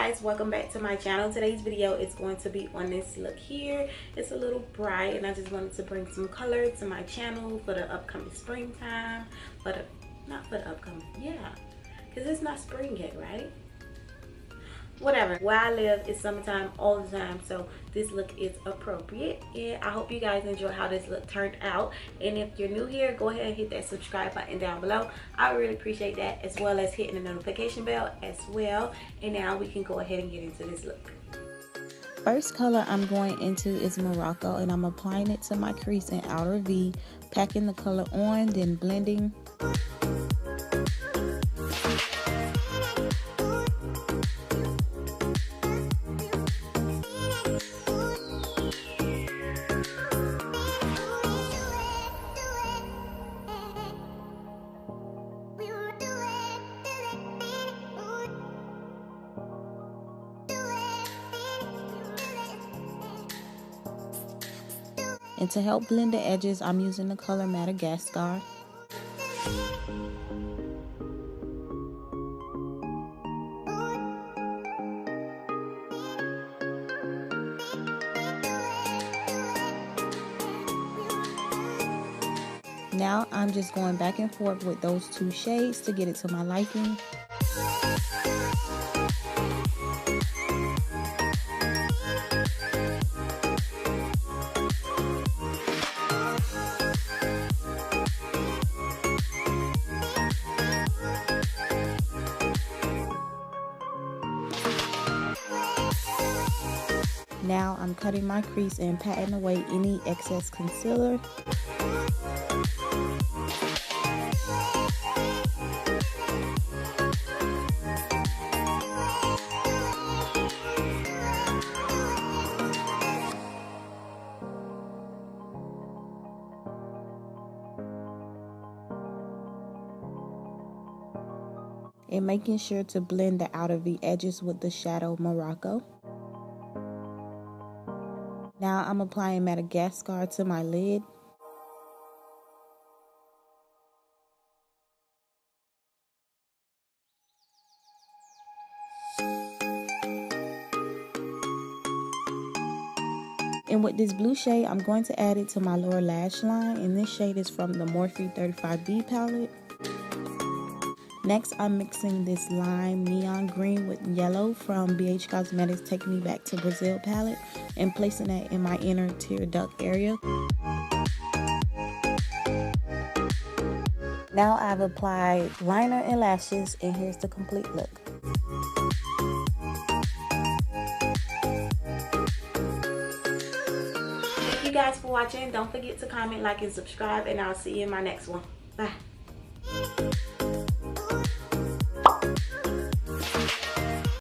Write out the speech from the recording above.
guys, welcome back to my channel. Today's video is going to be on this look here. It's a little bright and I just wanted to bring some color to my channel for the upcoming springtime. Because it's not spring yet, right? Whatever. Where I live, it's summertime all the time, so this look is appropriate. And I hope you guys enjoy how this look turned out. And if you're new here, go ahead and hit that subscribe button down below. I really appreciate that, as well as hitting the notification bell as well. And now we can go ahead and get into this look. First color I'm going into is Morocco, and I'm applying it to my crease and outer V, packing the color on, then blending. And to help blend the edges, I'm using the color Madagascar. Now I'm just going back and forth with those two shades to get it to my liking. Now I'm cutting my crease and patting away any excess concealer. And making sure to blend the outer V edges with the shadow Morocco. Now I'm applying Madagascar to my lid. And with this blue shade, I'm going to add it to my lower lash line. And this shade is from the Morphe 35B palette. Next, I'm mixing this lime neon green with yellow from BH Cosmetics Take Me Back to Brazil palette and placing that in my inner tear duct area. Now I've applied liner and lashes, and here's the complete look. Thank you guys for watching. Don't forget to comment, like, and subscribe, and I'll see you in my next one. Bye.